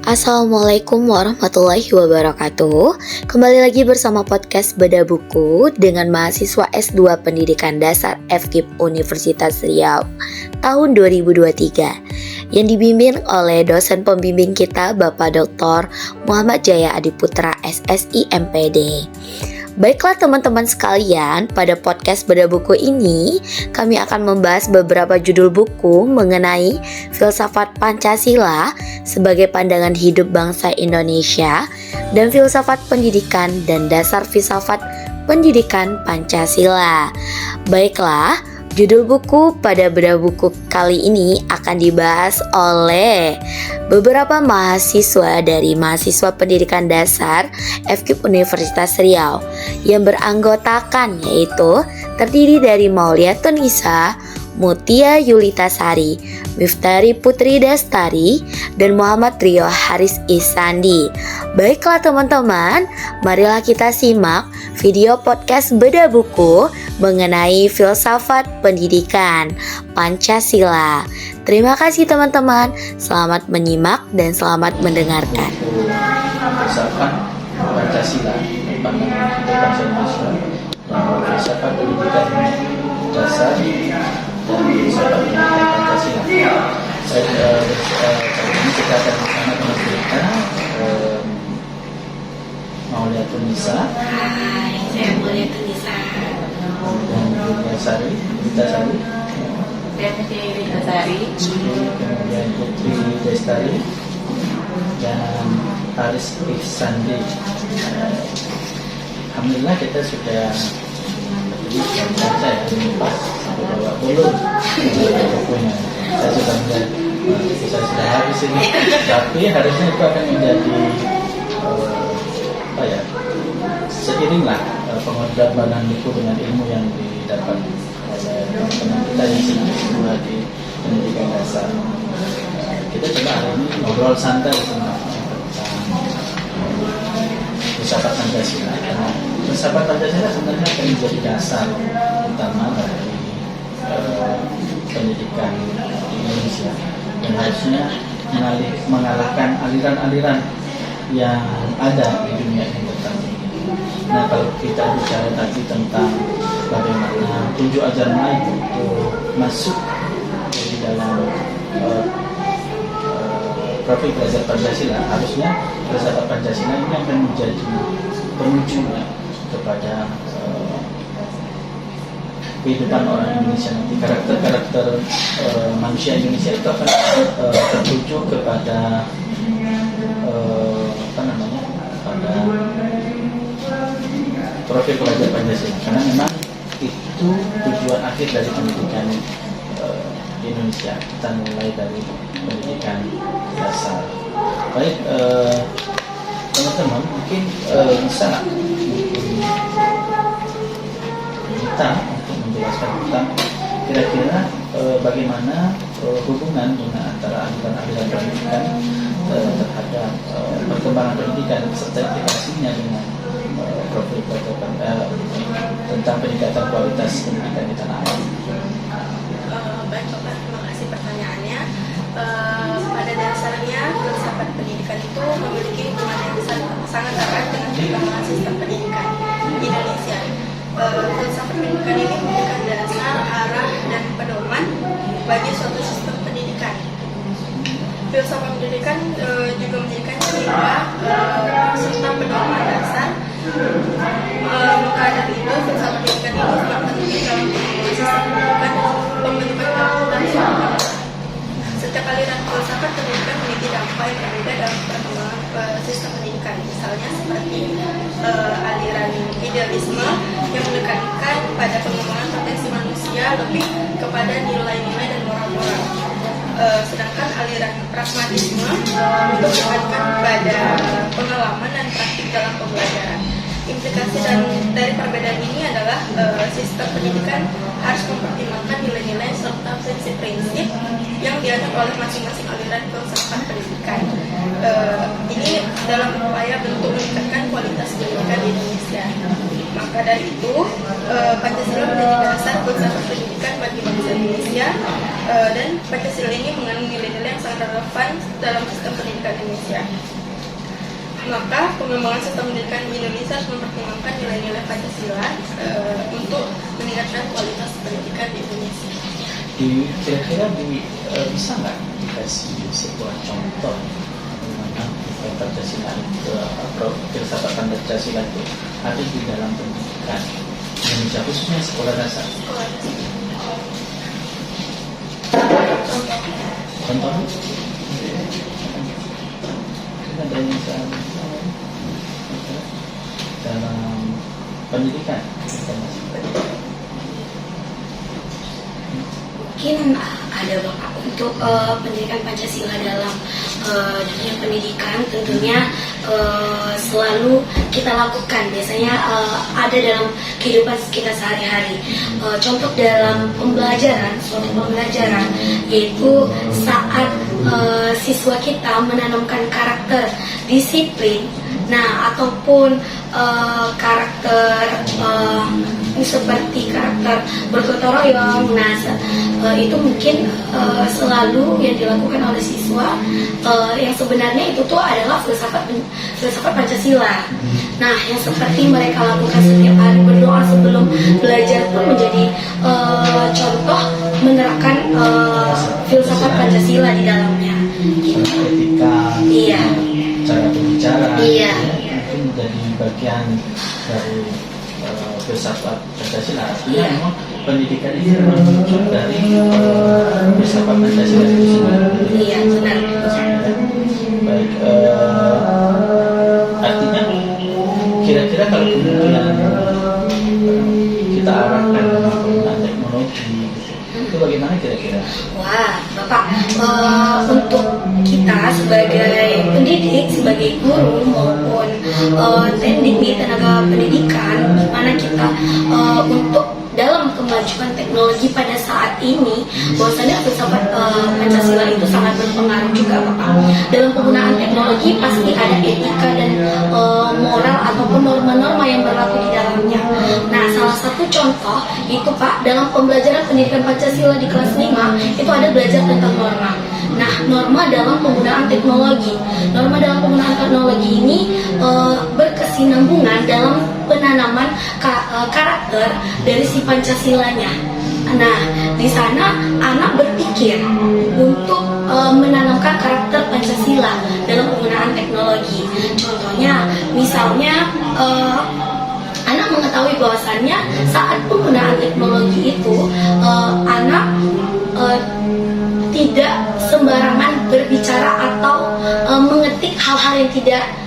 Assalamualaikum warahmatullahi wabarakatuh. Kembali lagi bersama podcast Beda Buku dengan mahasiswa S2 Pendidikan Dasar FKIP Universitas Riau tahun 2023 yang dibimbing oleh dosen pembimbing kita Bapak Dr. Muhammad Jaya Adiputra SSI MPD. Baiklah teman-teman sekalian, pada podcast Beda Buku ini kami akan membahas beberapa judul buku mengenai filsafat Pancasila sebagai pandangan hidup bangsa Indonesia dan filsafat pendidikan dan dasar filsafat pendidikan Pancasila. Baiklah, judul buku pada Beda Buku kali ini akan dibahas oleh beberapa mahasiswa dari mahasiswa pendidikan dasar FKIP Universitas Riau yang beranggotakan yaitu terdiri dari Maulia Tunisa, Mutia Yulitasari, Miftari Putri Dastari, dan Muhammad Rio Haris Isandi. Baiklah teman-teman, marilah kita simak video podcast Beda Buku mengenai filsafat pendidikan Pancasila. Terima kasih teman-teman, selamat menyimak dan selamat mendengarkan. Filsafat Pancasila, pandangan hidup bangsa Indonesia, yang filsafat pendidikan dasar dan filsafat pendidikan Pancasila. Kali ini kita akan bersama teman kita Maulia Tunisa. Hai, saya Maulia Tunisa. Dan Yulitasari, Dan Mutia Yulitasari. kemudian Putri Dastari dan Haris Ihsandi. Alhamdulillah kita sudah saya pas bawa belum bukunya. Saya sudah melihat saya sudah habis ini, tapi harusnya itu akan menjadi seiring lah pengorbanan buku dengan ilmu yang didapat oleh teman kita yang sedang di pendidikan dasar. Kita coba hari ini ngobrol santai tentang filsafat Pancasila. Karena filsafat Pancasila sebenarnya akan menjadi dasar utama dari pendidikan di Indonesia dan harusnya mengalahkan aliran-aliran yang ada di dunia yang bertambah. Nah, kalau kita bicara tadi tentang bagaimana 7 ajaran lain itu masuk di dalam profil belajar Pancasila, harusnya filsafat Pancasila ini akan menjadi penunjuknya kepada kehidupan orang Indonesia nanti. Karakter manusia Indonesia itu akan tertuju kepada pada profil pelajar Pancasila, karena memang itu tujuan akhir dari pendidikan di Indonesia. Kita mulai dari pendidikan dasar. Baik, teman-teman mungkin bisa kita untuk menjelaskan tentang kira-kira bagaimana hubungan dengan antara aliran-aliran pendidikan terhadap perkembangan pendidikan serta implikasinya dengan profil tentang peningkatan kualitas pendidikan di tanah air. Baik Bapak, terima kasih pertanyaannya. Pada dasarnya filsafat pendidikan itu memiliki hubungan yang sangat erat dengan perkembangan sistem pendidikan di Indonesia. Filsafat pendidikan ini memberikan dasar, arah, dan pedoman bagi suatu sistem pendidikan. Filsafat pendidikan juga menjadikan hingga serta pedoman dasar. Maka dari itu filsafat pendidikan ini sangat penting dalam sistem pendidikan pembentukan karakter suatu bangsa. Setiap aliran filsafat pendidikan memiliki dampak yang berbeda dalam perkembangan sistem pendidikan. Misalnya seperti aliran idealisme yang menekankan pada pengembangan potensi manusia lebih kepada nilai-nilai dan moral-moral. Sedangkan aliran pragmatisme untuk menekankan pada pengalaman dan praktik dalam pembelajaran. Implikasi dari perbedaan ini adalah sistem pendidikan harus mempertimbangkan nilai-nilai serta prinsip-prinsip yang dianut oleh masing-masing aliran filsafat pendidikan. Ini dalam upaya bentuk meningkatkan kualitas pendidikan di Indonesia. Maka dari itu, Pancasila menjadi dasar filsafat pendidikan bagi bangsa Indonesia dan Pancasila ini mengandung nilai-nilai yang sangat relevan dalam sistem pendidikan Indonesia. Maka pengembangan sistem pendidikan di Indonesia harus mempertimbangkan nilai-nilai Pancasila untuk meningkatkan kualitas pendidikan di Indonesia. Kira-kira bisa nggak dikasih sebuah contoh bagaimana Pancasila itu, filsafat Pancasila itu ada di dalam pendidikan Indonesia, khususnya sekolah dasar? Contohnya? Ada yang dalam pendidikan mungkin ada Bapak untuk pendidikan Pancasila dalam dunia pendidikan tentunya selalu kita lakukan, biasanya ada dalam kehidupan kita sehari-hari. Contoh dalam suatu pembelajaran yaitu saat siswa kita menanamkan karakter disiplin, ataupun karakter seperti karakter bergotong royong. Itu mungkin selalu yang dilakukan oleh siswa yang sebenarnya itu tuh adalah filsafat Pancasila. Yang seperti mereka lakukan setiap hari berdoa sebelum belajar pun menjadi contoh menerapkan filsafat Pancasila di dalamnya. etika, Iya. cara berbicara, Iya. mungkin menjadi bagian dari filsafat Pancasila. Artinya memang pendidikan ini muncul dari filsafat Pancasila itu sendiri. Iya, benar. Baik, artinya kira-kira kalau kemudian kita arahkan penggunaan teknologi, itu bagaimana kira-kira? Wah, Bapak, untuk kita sebagai pendidik, sebagai guru maupun teknik tenaga pendidikan, gimana kita untuk dalam kemajuan teknologi pada saat ini, bahwasanya filsafat Pancasila itu sangat berpengaruh juga, Bapak. Dalam penggunaan teknologi pasti ada etika dan moral ataupun norma-norma yang berlaku di dalamnya. Salah satu contoh itu, Pak, dalam pembelajaran pendidikan Pancasila di kelas 5 itu ada belajar tentang norma. Norma dalam penggunaan teknologi. Norma dalam penggunaan teknologi ini berkesinambungan dalam penanaman karakter dari si Pancasilanya. Di sana anak berpikir untuk menanamkan karakter Pancasila dalam penggunaan teknologi. Contohnya, misalnya anak mengetahui bahwasannya saat penggunaan teknologi itu anak tidak sembarangan berbicara atau mengetik hal-hal yang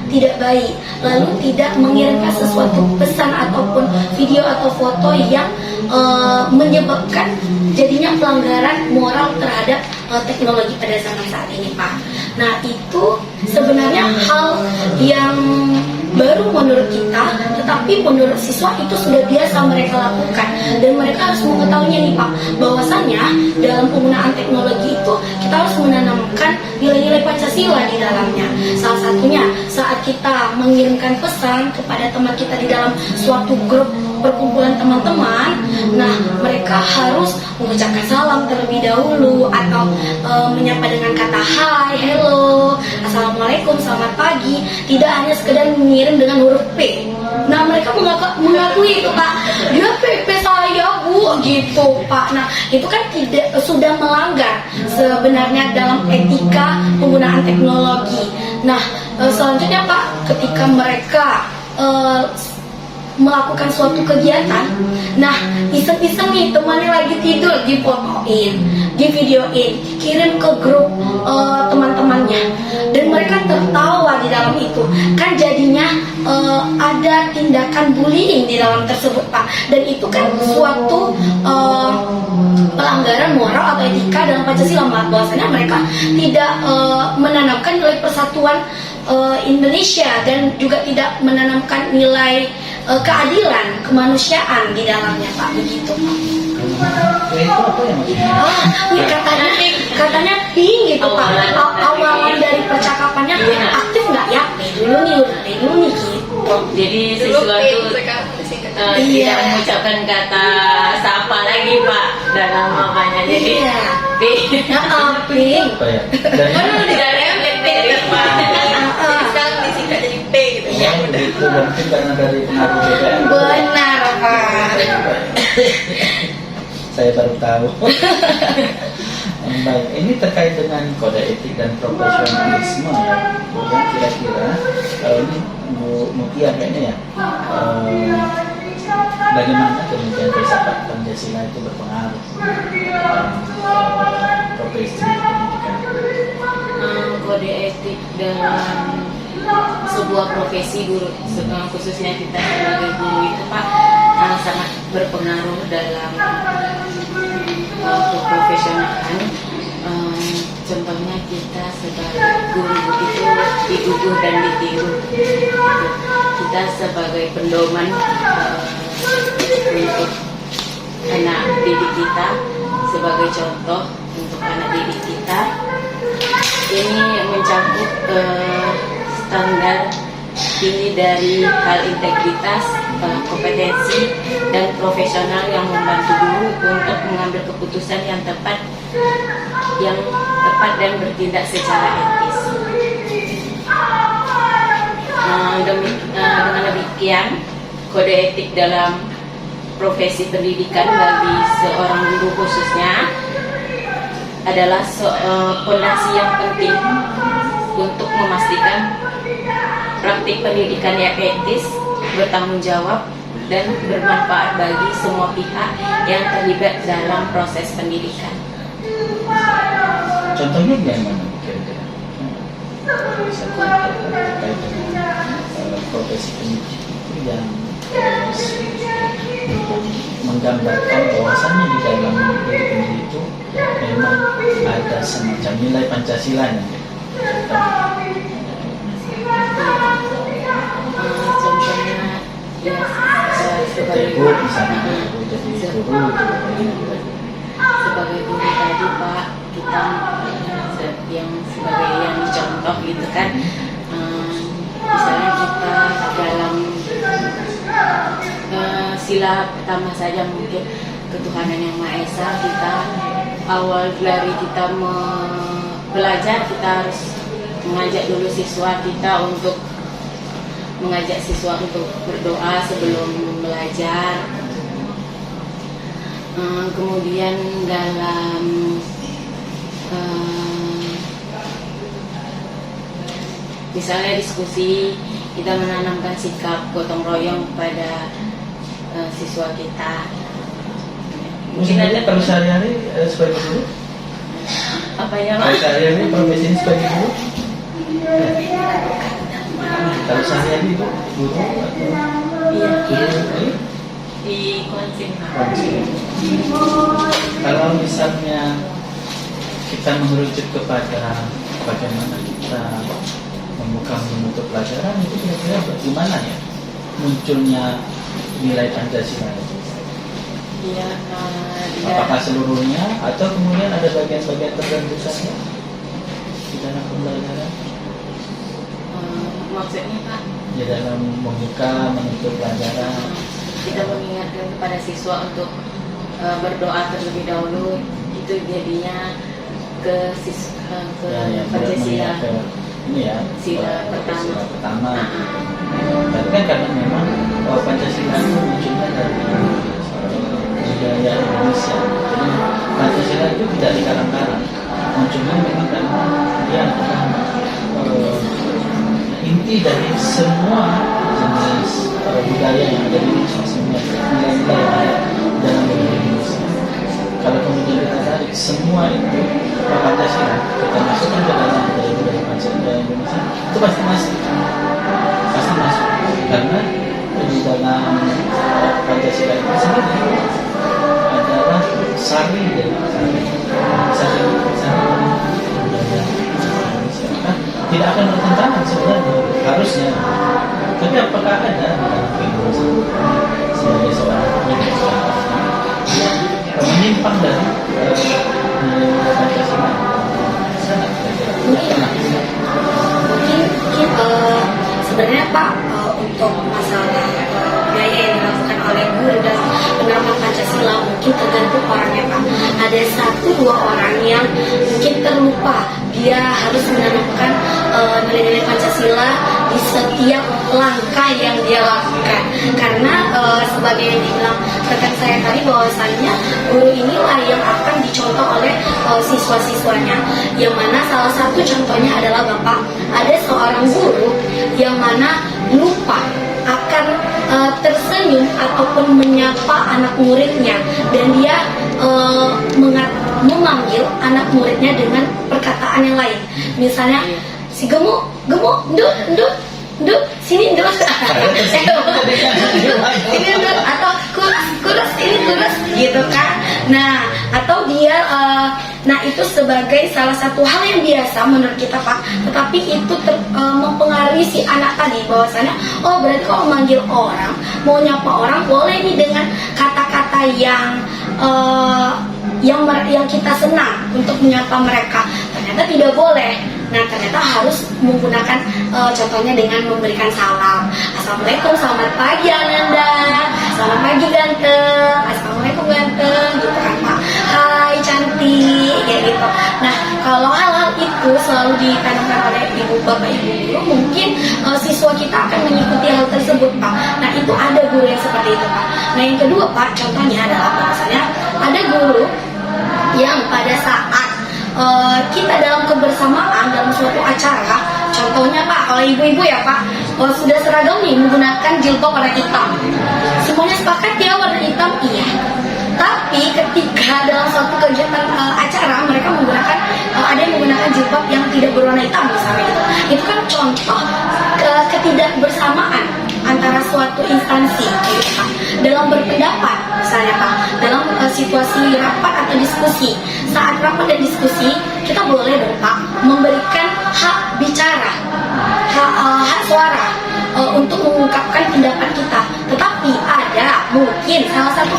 tidak baik, lalu tidak mengirimkan sesuatu pesan ataupun video atau foto yang menyebabkan jadinya pelanggaran moral terhadap teknologi pada zaman saat ini, Pak. Itu sebenarnya hal yang baru menurut kita, tetapi menurut siswa itu sudah biasa mereka lakukan, dan mereka harus mengetahuinya nih, Pak, bahwasannya dalam penggunaan teknologi itu kita harus menanamkan nilai-nilai Pancasila di dalamnya. Salah satunya saat kita mengirimkan pesan kepada teman kita di dalam suatu grup perkumpulan teman-teman, mereka harus mengucapkan salam terlebih dahulu atau menyapa dengan kata hai, hello, assalamualaikum, selamat pagi, tidak hanya sekedar mengirim dengan huruf P. Mereka mengakui itu, Pak, dia PP saya, Bu, gitu, Pak. Itu kan sudah melanggar sebenarnya dalam etika penggunaan teknologi. Selanjutnya, Pak, ketika mereka melakukan suatu kegiatan, iseng-iseng nih temannya lagi tidur, difotoin, divideoin, kirim ke grup teman-temannya, dan mereka tertawa di dalam itu. Kan jadinya ada tindakan bullying di dalam tersebut, Pak, dan itu kan suatu pelanggaran moral atau etika dalam Pancasila, bahwasanya mereka tidak menanamkan nilai persatuan Indonesia dan juga tidak menanamkan nilai keadilan, kemanusiaan di dalamnya, Pak, begitu, Pak. Itu apa ya maksudnya? Katanya ping gitu, Pak. Awalan dari percakapannya aktif nggak ya? P dulu nih, gitu. Jadi Dulu siswa P, itu sekarang disingkat Iya. tidak mengucapkan kata sapa lagi Pak dalam apanya. Jadi Iya. P. Pink. Apa ya? Dari Oh, tidak ada P Pak. Sekarang disingkat jadi P gitu. ya, itu mungkin karena dari pengaruh BBM. Benar Pak. Saya baru tahu. Baik, ini terkait dengan kode etik dan profesionalisme ya. Yang kira-kira ini Bu Mutia kayaknya ya. Bagaimana kemudian filsafat Pancasila itu berpengaruh profesi pendidikan? Kode etik dalam sebuah profesi guru, khususnya kita sebagai guru itu Pak, sangat berpengaruh dalam keprofesionalan. Contohnya kita sebagai guru itu diguguh dan ditiru. Kita sebagai pendoman untuk anak didik kita, sebagai contoh untuk anak didik kita. Ini mencakup standar tinggi dari hal integritas, kompetensi, dan profesional yang membantu guru untuk mengambil keputusan yang tepat dan bertindak secara etis. Dengan demikian, kode etik dalam profesi pendidikan bagi seorang guru khususnya adalah fondasi yang penting untuk memastikan praktik pendidikan yang etis, bertanggung jawab, dan bermanfaat bagi semua pihak yang terlibat dalam proses pendidikan. Contohnya bagaimana kira-kira? Bisa terkait dengan profesi pendidik itu yang menggambarkan bahwasannya di dalam diri pendidik itu memang ada semacam nilai Pancasilanya. Contohnya ya sebagai Ibu misalnya Ibu jadi guru sebagai guru tadi Pak, kita yang sebagai yang dicontoh gitu kan. Misalnya kita dalam sila pertama saja mungkin ketuhanan yang Maha Esa, kita awal dari kita belajar kita harus mengajak dulu siswa kita untuk berdoa sebelum belajar. Kemudian dalam misalnya diskusi, kita menanamkan sikap gotong royong pada siswa kita. mungkin ada kalau sehari-hari sebagai guru Apa ya kalau Mas? sehari-hari profesinya sebagai guru kalau sehari-hari Ibu guru atau Iya, guru di konsim. kalau misalnya kita merujuk kepada bagaimana kita membuka menutup pelajaran itu kira-kira bagaimana ya munculnya nilai Pancasila itu? Iya, Apakah seluruhnya atau kemudian ada bagian-bagian tertentu saja di dalam pembelajaran? Maksudnya Pak, Di dalam membuka menutup pelajaran. kita mengingatkan kepada siswa untuk berdoa terlebih dahulu, itu jadinya ke Pancasila. Ke ini ya, Sila Pancasila pertama. Ah, Tapi kan karena memang Pancasila itu munculnya dari budaya Indonesia. Jadi Pancasila itu tidak dikarang-karang. Munculnya memang karena dia adalah inti dari semua jenis budaya yang ada di Indonesia, semua nilai-nilai yang ada dalam budaya Indonesia. Kalau kemudian kita tarik semua itu Pancasila, kita masukkan ke dalam budaya Pancasila Indonesia, itu pasti masuk, karena di dalam Pancasila itu sendiri adalah sari dari budaya Indonesia. Kan tidak akan bertentangan sebenarnya, harusnya. Tapi apakah ada dalam kehidupan sebagai seorang manusia yang menyimpang dari nilai Pancasila? Mungkin sebenarnya Pak, untuk masalah gaya yang dilakukan oleh ada 1-2 orang yang mungkin terlupa dia harus menanamkan nilai-nilai Pancasila di setiap langkah yang dia lakukan. Karena sebagai yang dibilang rekan saya tadi, bahwasannya guru inilah yang akan dicontoh oleh siswa-siswanya, yang mana salah satu contohnya adalah Bapak, ada seorang guru yang mana lupa akan tersenyum ataupun menyapa anak muridnya, dan dia memanggil anak muridnya dengan perkataan yang lain. Misalnya, si gemuk, nduk, sini nduk, ini nduk, atau kurus, ini kurus, gitu kan. Nah, atau dia, nah itu sebagai salah satu hal yang biasa menurut kita Pak, tetapi itu mempengaruhi si anak tadi, bahwasanya oh berarti kalau manggil orang, mau nyapa orang boleh nih dengan kata-kata yang kita senang untuk menyapa mereka. Ternyata tidak boleh. Nah, ternyata harus menggunakan contohnya dengan memberikan salam. Assalamualaikum, selamat pagi Ananda, selamat pagi ganteng, assalamualaikum ganteng, gitu kan Pak. Hai cantik, kayak gitu. Nah, kalau hal-hal itu selalu ditanamkan oleh ibu bapak ibu guru, mungkin siswa kita akan mengikuti hal tersebut Pak. Nah, itu ada guru yang seperti itu Pak. Nah, yang kedua Pak, contohnya adalah bahwasanya ada guru yang pada saat kita dalam kebersamaan dalam suatu acara, contohnya Pak, kalau ibu-ibu ya Pak, sudah seragam nih menggunakan jilbab warna hitam, semuanya sepakat ya warna hitam, iya. Tapi ketika dalam suatu kegiatan acara mereka menggunakan ada yang menggunakan jilbab yang tidak berwarna hitam misalnya gitu. Itu kan contoh ketidakbersamaan antara suatu instansi gitu, Pak. Dalam berpendapat misalnya Pak, dalam situasi rapat atau diskusi. Saat rapat dan diskusi kita boleh dong Pak memberikan hak bicara, hak suara untuk mengungkapkan pendapat kita. Tetapi ada mungkin salah satu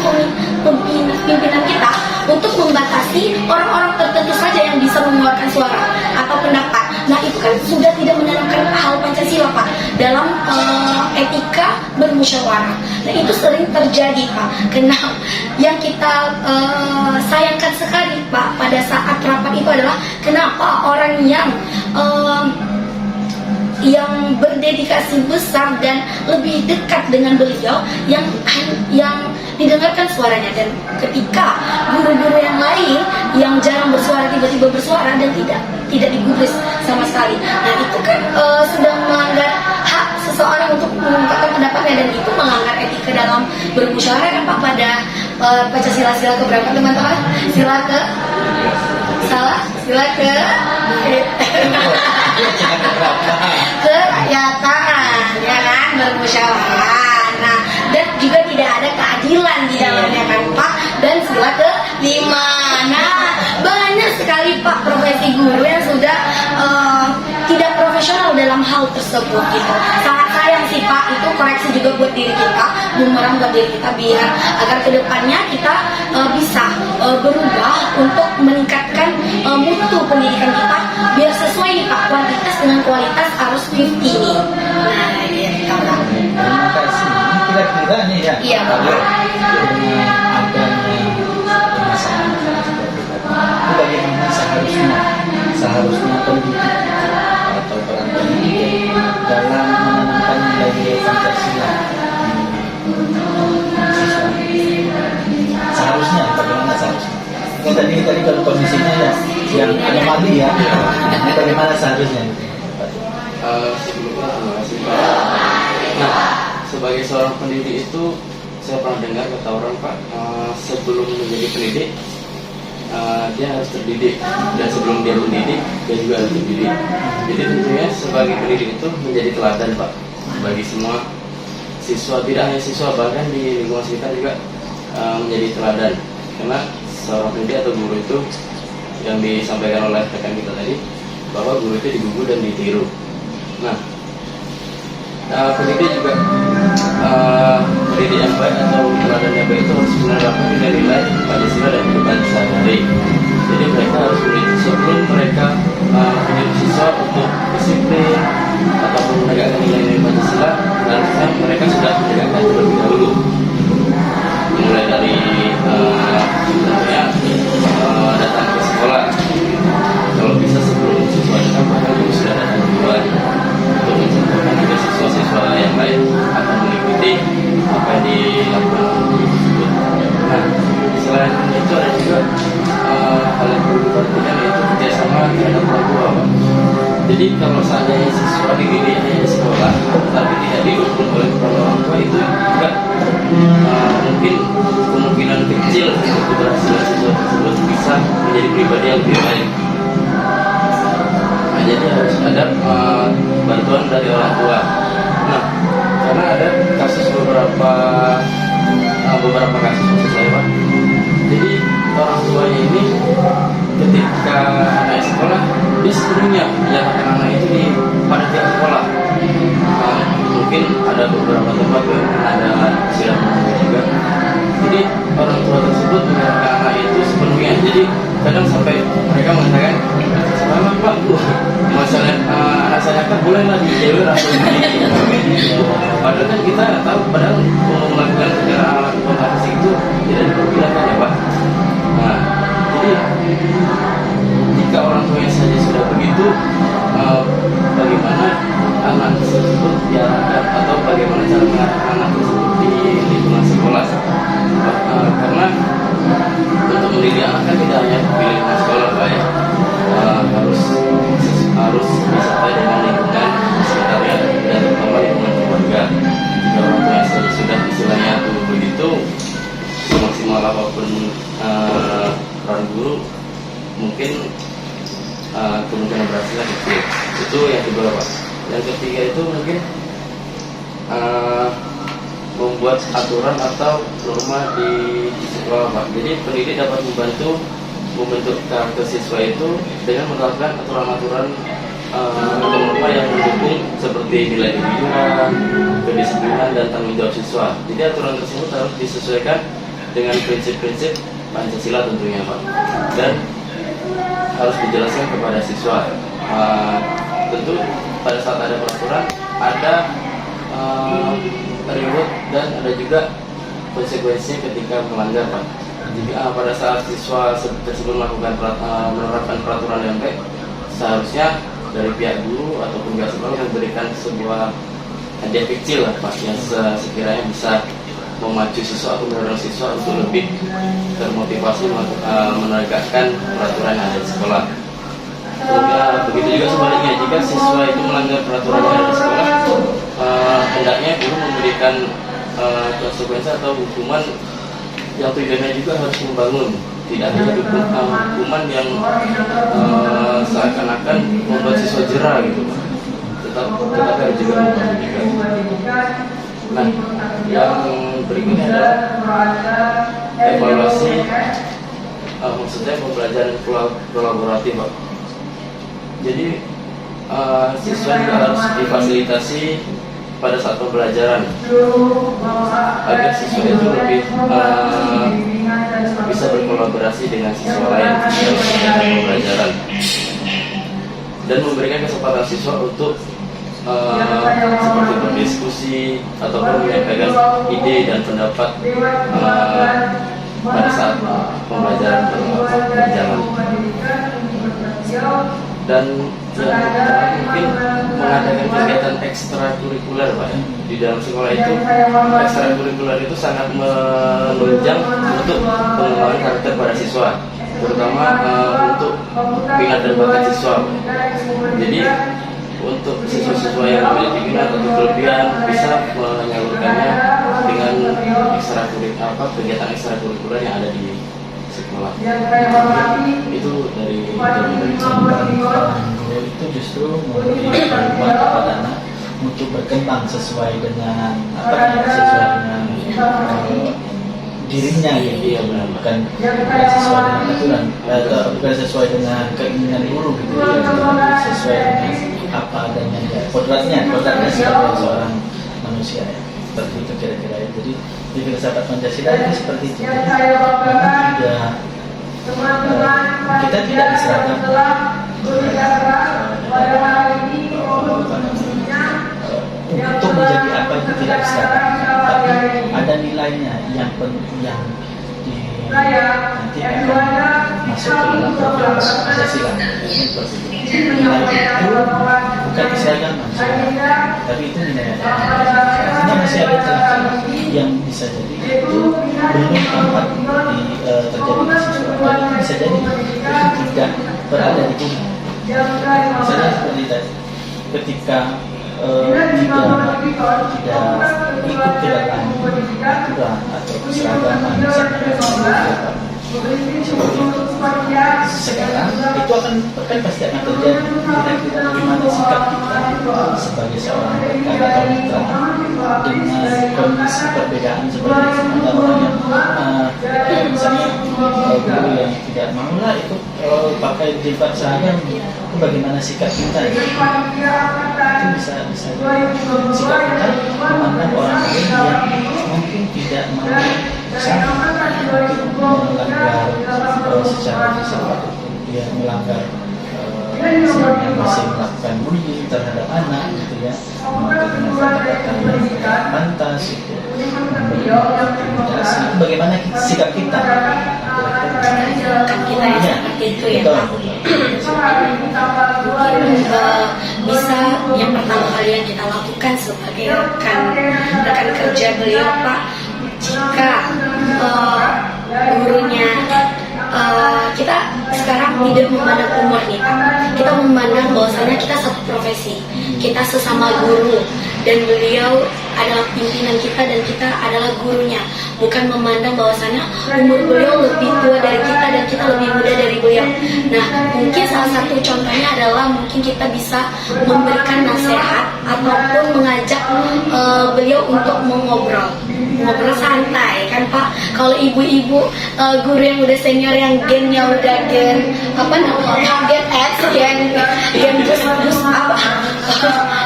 pimpinan kita untuk membatasi orang-orang tertentu saja yang bisa mengeluarkan suara atau pendapat. Nah, itu kan sudah tidak menanamkan hal Pancasila Pak dalam etika bermusyawarah. Nah, itu sering terjadi Pak. Kenapa? Yang kita sayangkan sekali Pak pada saat rapat itu adalah kenapa orang yang berdedikasi besar dan lebih dekat dengan beliau yang didengarkan suaranya, dan ketika guru-guru yang lain yang jarang bersuara tiba-tiba bersuara dan tidak digubris sama sekali. Nah, itu kan sudah melanggar hak seseorang untuk mengungkapkan pendapatnya, dan itu melanggar etika dalam bermusyawarah kan Pak pada Pancasila sila keberapa teman-teman? Sila ke kerakyatan, ya kan, bermusyawarah. Nah, dan juga tidak ada keadilan di dalamnya kan Pak, dan sila ke-5. Nah, banyak sekali Pak profesi guru yang sudah tidak profesional dalam hal tersebut gitu. Sangat sayang sih Pak, itu koreksi juga buat diri kita, bumerang buat diri kita, biar agar kedepannya kita bisa berubah untuk meningkatkan mutu pendidikan kita, biar sesuai nih Pak, kuantitas dengan kualitas harus 50 nih. Nah, gitu Pak. Terima kasih. Ini kira-kira nih ya, Iya, Pak. kalau dengan adanya permasalahan itu bagaimana seharusnya pendidik atau peran pendidik dalam menanamkan nilai-nilai Pancasila di siswa. Seharusnya bagaimana seharusnya? Ini tadi kalau kondisinya ya yang anomali ya. Ini bagaimana seharusnya? Sebelumnya terima kasih Pak. Nah, sebagai seorang pendidik itu saya pernah dengar kata orang Pak, sebelum menjadi pendidik dia harus terdidik, dan sebelum dia mendidik dia juga harus terdidik. Jadi tentunya sebagai pendidik itu menjadi teladan Pak bagi semua siswa, tidak hanya siswa, bahkan di lingkungan sekitar juga menjadi teladan. Karena seorang pendidik atau guru itu yang disampaikan oleh rekan kita tadi, bahwa guru itu digugu dan ditiru. Nah, pendidik juga pendidik yang baik atau teladan yang baik itu harus menerapkan nilai-nilai Pancasila dan kehidupan sehari-hari. Jadi mereka harus sebelum mereka mendidik siswa untuk disiplin ataupun menegakkan nilai-nilai Pancasila, harusnya mereka sudah menegakkan terlebih dahulu. Mulai dari siswa dididik hanya di sekolah tapi tidak didukung oleh orang tua, itu juga mungkin kemungkinan kecil untuk keberhasilan siswa tersebut bisa menjadi pribadi yang lebih baik. Nah, jadi harus ada bantuan dari orang tua. Nah, karena ada kasus beberapa kasus maksud saya Pak. Jadi orang tuanya ini ketika naik sekolah dia sepenuhnya menyerahkan anak itu di pada pihak sekolah. Mungkin ada beberapa tempat yang ada silang juga. Jadi orang tua tersebut menyerahkan anak itu sepenuhnya. Jadi kadang sampai mereka mengatakan, "Selamat Pak Bu, masalah anak saya kan bolehlah dijewer atau di." Padahal kan kita tahu, padahal melakukan secara otomatis itu tidak diperbolehkan ya Pak. Nah, jadi jika orang tuanya saja sudah begitu, bagaimana anak tersebut diarahkan atau bagaimana cara mengarahkan anak tersebut di lingkungan sekolah? Karena untuk mendidik anak kan tidak hanya di lingkungan sekolah Pak ya, harus disertai dengan lingkungan sekitarnya dan terutama lingkungan keluarga. Jika orang tuanya saja sudah istilahnya begitu, semaksimal apapun peran guru, mungkin kemungkinan berhasilnya kecil. Itu yang kedua Pak. Yang ketiga itu mungkin membuat aturan atau norma di sekolah Pak. Jadi pendidik dapat membantu membentuk karakter siswa itu dengan menerapkan aturan-aturan norma yang mendukung seperti nilai kejujuran, kedisiplinan dan tanggung jawab siswa. Jadi aturan tersebut harus disesuaikan dengan prinsip-prinsip Pancasila tentunya Pak, dan harus dijelaskan kepada siswa. Tentu pada saat ada peraturan ada reward dan ada juga konsekuensinya ketika melanggar Pak. Jadi pada saat siswa tersebut menerapkan peraturan yang baik, seharusnya dari pihak guru ataupun pihak sekolah memberikan sebuah hadiah kecil lah Pak, yang sekiranya bisa memacu siswa atau mendorong siswa untuk lebih termotivasi menegakkan peraturan yang ada di sekolah. Begitu juga sebaliknya, jika siswa itu melanggar peraturan yang ada di sekolah, hendaknya guru memberikan konsekuensi atau hukuman yang tujuannya juga harus membangun, tidak hanya hukuman yang seakan-akan membuat siswa jera gitu, tetapi harus juga membangun juga. Nah, yang berikutnya adalah evaluasi, maksudnya pembelajaran kolaboratif Pak. Jadi siswa juga harus difasilitasi pada saat pembelajaran agar siswa itu lebih bisa berkolaborasi dengan siswa lain dalam pembelajaran dan memberikan kesempatan siswa untuk seperti berdiskusi ataupun menyampaikan ide dan pendapat pada saat pembelajaran berjalan. Dan mungkin mengadakan kegiatan ekstrakurikuler Pak. Di dalam sekolah itu ekstrakurikuler itu sangat menunjang untuk pengembangan karakter pada siswa, terutama untuk minat dan bakat siswa. Jadi untuk siswa-siswa yang memiliki minat atau kelebihan bisa menyalurkannya dengan kegiatan ekstrakurikuler yang ada di sekolah. Itu dari itu justru memberi peluang kepada anak untuk berkembang sesuai dengan dirinya ya. Iya benar. Bukan sesuai dengan aturan atau bukan sesuai dengan keinginan guru gitu ya. Sesuai dengan apa adanya ya. Kodratnya sebagai seorang manusia ya. Seperti itu kira-kira ya. Jadi di filsafat Pancasila itu seperti itu. Kita tidak diserahkan untuk menjadi apa itu tidak diserahkan, tapi ada nilainya yang nanti akan masuk ke dalam program Pancasila. Nilai itu bukan diserahkan manusia, tapi itu nilai. Artinya masih ada celah yang bisa jadi itu belum tampak terjadi di siswa. Dan bisa jadi itu tidak berada di bumi. Misalnya seperti tadi, ketika tidak ikut ke dalam aturan atau keseragaman seperti itu. Sekarang itu akan pasti akan terjadi. Kira-kira bagaimana sikap kita sebagai seorang rekan atau mitra dengan kondisi perbedaan seperti itu. Ada orang yang misalnya guru yang tidak mau lah itu pakai jilbab saja, itu bagaimana sikap kita? Itu bisa sikap kita memandang orang lain yang mungkin tidak mau melanggar secara filsafat, dia melanggar yang masih melakukan bullying terhadap anak gitu ya, melakukan kata-kata yang tidak pantas itu, intimidasi. Itu bagaimana sikap kita? Kan kita yang seperti itu ya Pak. Bisa yang pertama kali yang kita lakukan sebagai rekan kerja beliau Pak, jika gurunya kita sekarang tidak memandang umur nih Pak, kita memandang bahwasanya kita satu profesi, kita sesama guru, dan beliau adalah pimpinan kita dan kita adalah gurunya, bukan memandang bahwasanya umur beliau lebih tua dari kita dan kita lebih muda dari beliau. Nah, mungkin salah satu contohnya adalah mungkin kita bisa memberikan nasihat ataupun mengajak beliau untuk ngobrol santai kan Pak. Kalau ibu-ibu guru yang udah senior yang gennya udah gen apa namanya, gen X, gen just apa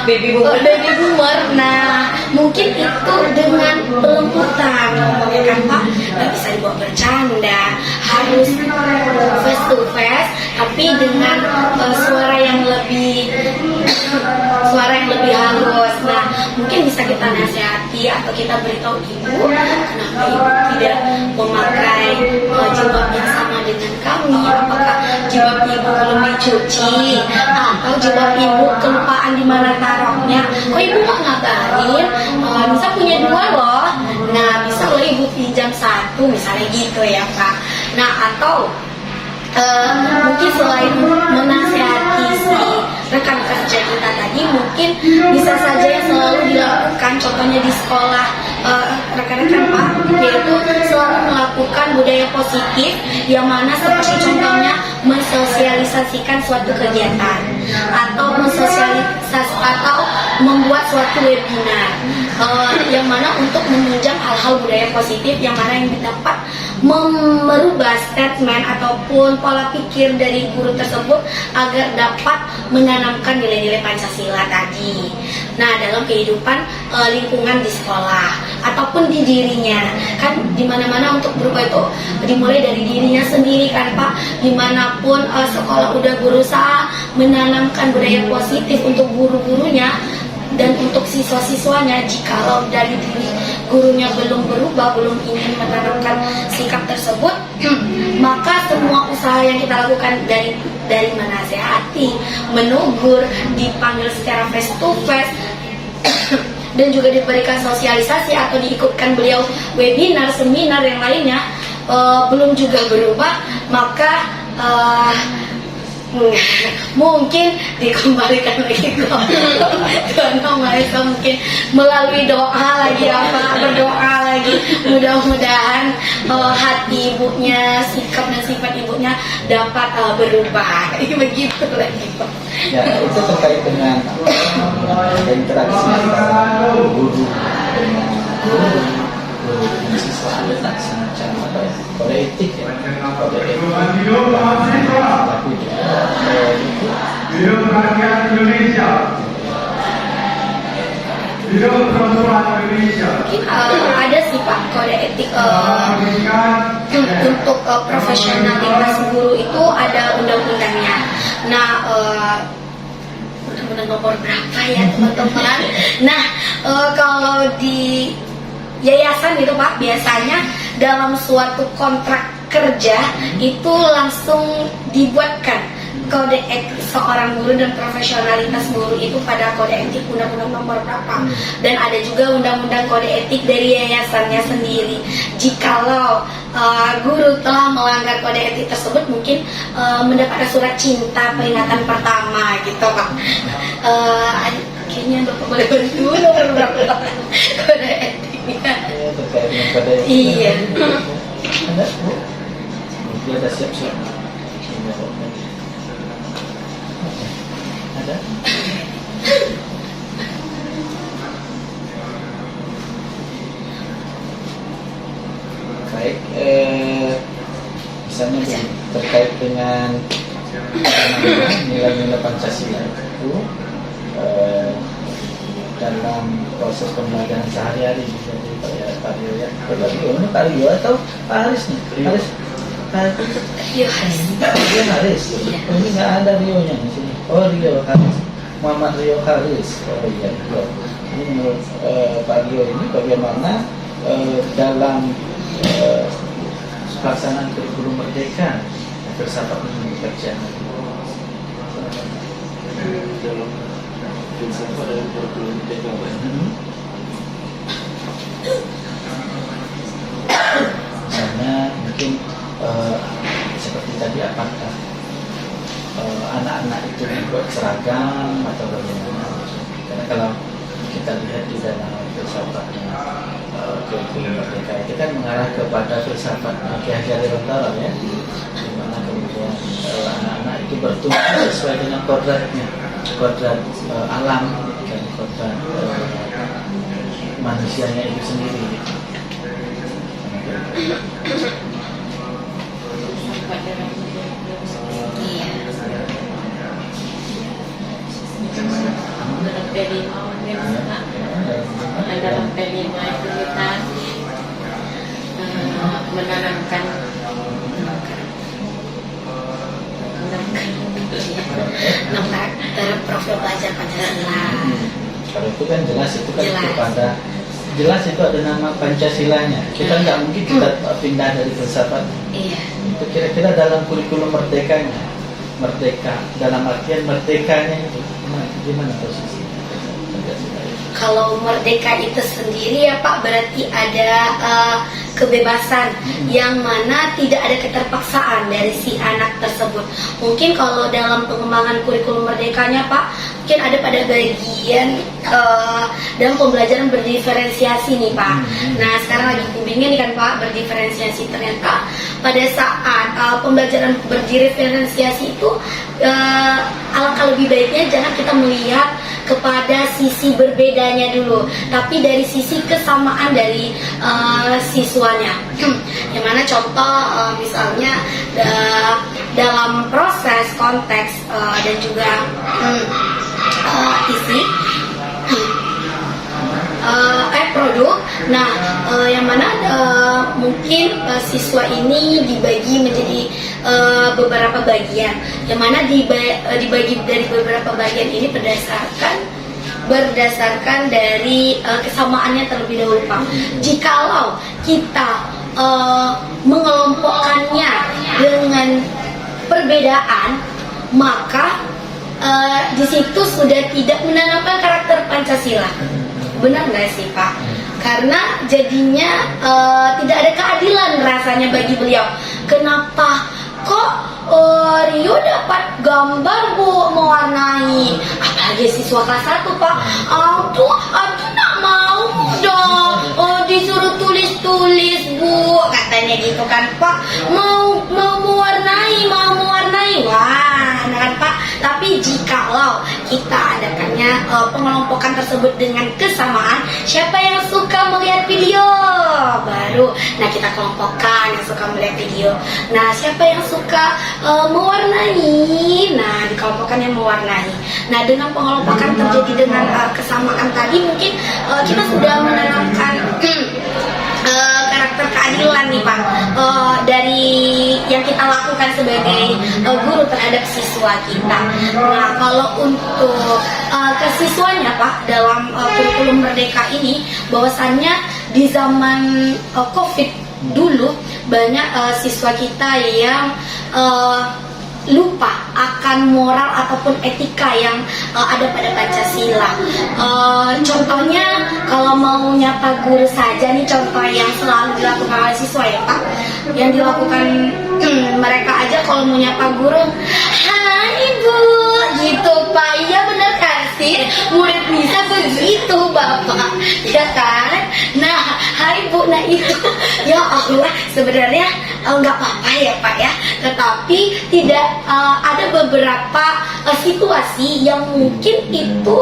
baby boomer. Nah, mungkin itu dengan pelembutan ngomongnya kan Pak, nggak bisa dibawa bercanda, harus face to face, tapi dengan suara yang lebih halus. Nah, mungkin bisa kita nasihati atau kita beritahu ibu, kenapa ibu tidak memakai jilbab yang sama dengan kami, apakah jilbab ibu belum dicuci atau jilbab ibu kelupaan di mana taruhnya, kok ibu nggak ngabarin, bisa punya dua loh, nah bisa loh ibu pinjam satu misalnya gitu ya Pak. Nah, atau mungkin selain menasihati si rekan kerja kita tadi, mungkin bisa saja yang selalu dilakukan contohnya di sekolah rekan-rekan Pak, yaitu selalu melakukan budaya positif, yang mana seperti contohnya mensosialisasikan suatu kegiatan atau atau membuat suatu webinar yang mana untuk menunjang hal-hal budaya positif, yang mana yang dapat merubah statement ataupun pola pikir dari guru tersebut agar dapat menanamkan nilai-nilai Pancasila tadi. Nah, dalam kehidupan lingkungan di sekolah ataupun di dirinya, kan dimana-mana untuk berubah itu dimulai dari dirinya sendiri kan Pak. Dimanapun sekolah udah berusaha menanamkan budaya positif untuk guru-gurunya dan untuk siswa-siswanya, jikalau dari diri gurunya belum berubah, belum ingin menanamkan sikap tersebut, maka semua usaha yang kita lakukan dari menasehati, menegur, dipanggil secara face to face, dan juga diberikan sosialisasi atau diikutkan beliau webinar, seminar yang lainnya, belum juga berubah, maka mungkin dikembalikan lagi ke Tuhan Maha, mungkin melalui doa lagi, berdoa lagi, mudah-mudahan hati ibunya, sikap dan sifat ibunya dapat berubah. Begitu lagi Pak. Ya, itu terkait dengan interaksi antara guru dengan siswa, ada tak semacam apa ya, kode etik ya, kode etik tapi Hidup rakyat Indonesia. Hidup perempuan Indonesia. Mungkin ada sih Pak kode etik untuk profesionalitas guru itu ada undang-undangnya. Nah, undang-undang nomor berapa ya teman-teman? Nah, kalau di yayasan gitu Pak, biasanya dalam suatu kontrak kerja itu langsung dibuatkan kode etik seorang guru dan profesionalitas guru itu pada kode etik undang-undang nomor berapa, dan ada juga undang-undang kode etik dari yayasannya sendiri. Jikalau guru telah melanggar kode etik tersebut, mungkin mendapatkan surat cinta peringatan pertama gitu Pak. Kayaknya Bapak boleh bantu nomor berapa kode etiknya. Terkait dengan kode etik. Iya. Ada Bu? Dia ada siap-siap. Ada? Baik, misalnya terkait dengan nilai-nilai Pancasila itu dalam proses pembelajaran sehari-hari jadi Pak Rio ya, Pak Rio atau Pak Haris nih? Haris, Iya, Haris. Rio Haris. Ini nggak ada Rio-nya di sini. Oh, Rio Haris, Muhammad Rio Haris. Oh iya, Rio. Ini menurut Pak Rio ini bagaimana dalam pelaksanaan kurikulum merdeka filsafat ini bekerja. Dalam filsafat dalam kurikulum merdeka apa ya? Misalnya mungkin seperti tadi apakah anak-anak itu dibuat seragam atau bagaimana? Karena kalau kita lihat di dalam filsafatnya kurikulum merdeka itu kan mengarah kepada filsafat Ki Hajar Dewantara ya, di mana kemudian anak-anak itu bertumbuh sesuai dengan kodratnya, kodrat alam dan kodrat manusianya itu sendiri. Dalam P5 itu kita menanamkan profil pelajar Pancasila. Kalau itu kan jelas itu kan Jelas. kepada jelas itu ada nama Pancasilanya. Kita nggak mungkin kita pindah dari filsafat. Iya. Itu kira-kira dalam kurikulum merdekanya, merdeka dalam artian merdekanya itu gimana posisi Pancasila? Kalau merdeka itu sendiri ya Pak, berarti ada kebebasan yang mana tidak ada keterpaksaan dari si anak tersebut. Mungkin kalau dalam pengembangan kurikulum merdekanya Pak, mungkin ada pada bagian dalam pembelajaran berdiferensiasi nih Pak. Nah sekarang lagi boomingnya nih kan Pak, berdiferensiasi. Ternyata pada saat pembelajaran berdiferensiasi itu alangkah lebih baiknya jangan kita melihat kepada sisi berbedanya dulu, tapi dari sisi kesamaan dari siswanya. Yang mana contoh misalnya dalam proses konteks dan juga isi produk. Nah, yang mana mungkin siswa ini dibagi menjadi beberapa bagian, yang mana dibagi dari beberapa bagian ini berdasarkan dari kesamaannya terlebih dahulu Pak. Jikalau kita mengelompokkannya dengan perbedaan, maka di situ sudah tidak menanamkan karakter Pancasila. Benar nggak sih Pak? Karena jadinya tidak ada keadilan rasanya bagi beliau. Kenapa kok Rio dapat gambar Bu mewarnai, apalagi siswa kelas 1 Pak? Aduh nak mau dong, disuruh tulis Bu, katanya gitu kan Pak. Mau mewarnai, wah, nah kan Pak. Tapi jikalau kita adakannya pengelompokan tersebut dengan kesamaan, siapa yang suka melihat video baru, nah kita kelompokkan yang suka melihat video. Nah siapa yang suka mewarnai, nah dikelompokkan yang mewarnai. Nah dengan pengelompokan terjadi dengan kesamaan tadi, mungkin kita sudah menanamkan karakter keadilan nih Pak, dari yang kita lakukan sebagai guru terhadap siswa kita. Nah kalau untuk kesiswanya Pak, dalam kurikulum merdeka ini, bahwasannya di zaman COVID dulu banyak siswa kita yang lupa akan moral ataupun etika yang ada pada Pancasila. Contohnya kalau mau nyapa guru saja nih, contoh yang selalu dilakukan oleh siswa ya Pak, yang dilakukan mereka aja kalau mau nyapa guru, hai Ibu, gitu Pak. Iya bener kan sih murid bisa begitu Bapak, ya kan? Nah, hai Bu, nah itu ya Allah sebenarnya nggak apa-apa ya Pak ya, tetapi tidak ada beberapa situasi yang mungkin itu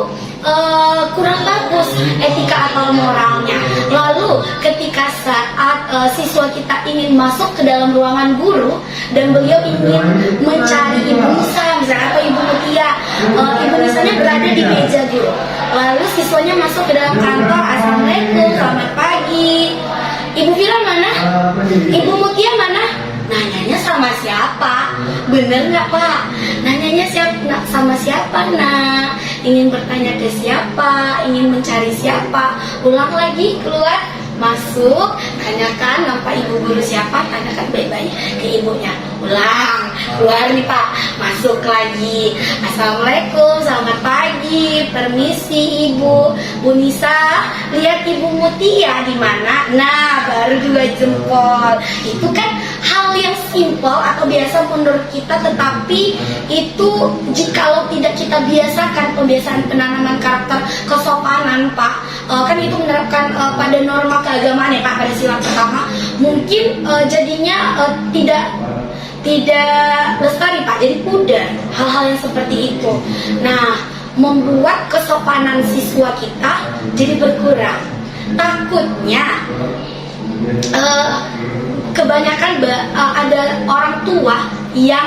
kurang bagus etika atau moralnya. Lalu ketika saat siswa kita ingin masuk ke dalam ruangan guru dan beliau ingin mencari Ibu Nisa misalnya atau Ibu Mutia, Ibu Nisanya berada di meja guru, lalu siswanya masuk ke dalam kantor, assalamualaikum, selamat pagi, Ibu Vira mana? Ibu Mutia mana? Nanyanya sama siapa? Bener nggak Pak? Nanyanya sama siapa nak? Ingin bertanya ke siapa? Ingin mencari siapa? Ulang lagi, keluar, masuk, tanyakan nama ibu guru siapa? Tanyakan baik-baik ke ibunya. Ulang, keluar nih Pak, masuk lagi. Assalamualaikum, selamat pagi, permisi Ibu. Bu Nisa, lihat Ibu Mutia di mana? Nah, baru 2 jempol. Itu kan hal yang simpel atau biasa menurut kita, tetapi itu jikalau tidak kita biasakan pembiasaan penanaman karakter kesopanan Pak, kan itu menerapkan pada norma keagamaan ya Pak, pada sila pertama, mungkin jadinya tidak lestari Pak, jadi pudar hal-hal yang seperti itu. Nah, membuat kesopanan siswa kita jadi berkurang. Takutnya kebanyakan ada orang tua yang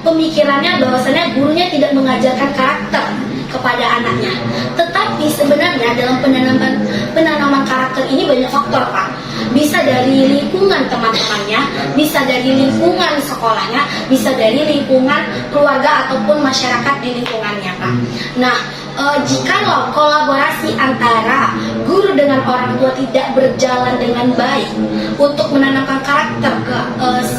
pemikirannya bahwasanya gurunya tidak mengajarkan karakter kepada anaknya. Tetapi sebenarnya dalam penanaman karakter ini banyak faktor Pak. Bisa dari lingkungan teman-temannya, bisa dari lingkungan sekolahnya, bisa dari lingkungan keluarga ataupun masyarakat di lingkungannya Pak. Nah, jikalau kolaborasi antara guru dengan orang tua tidak berjalan dengan baik untuk menanamkan karakter ke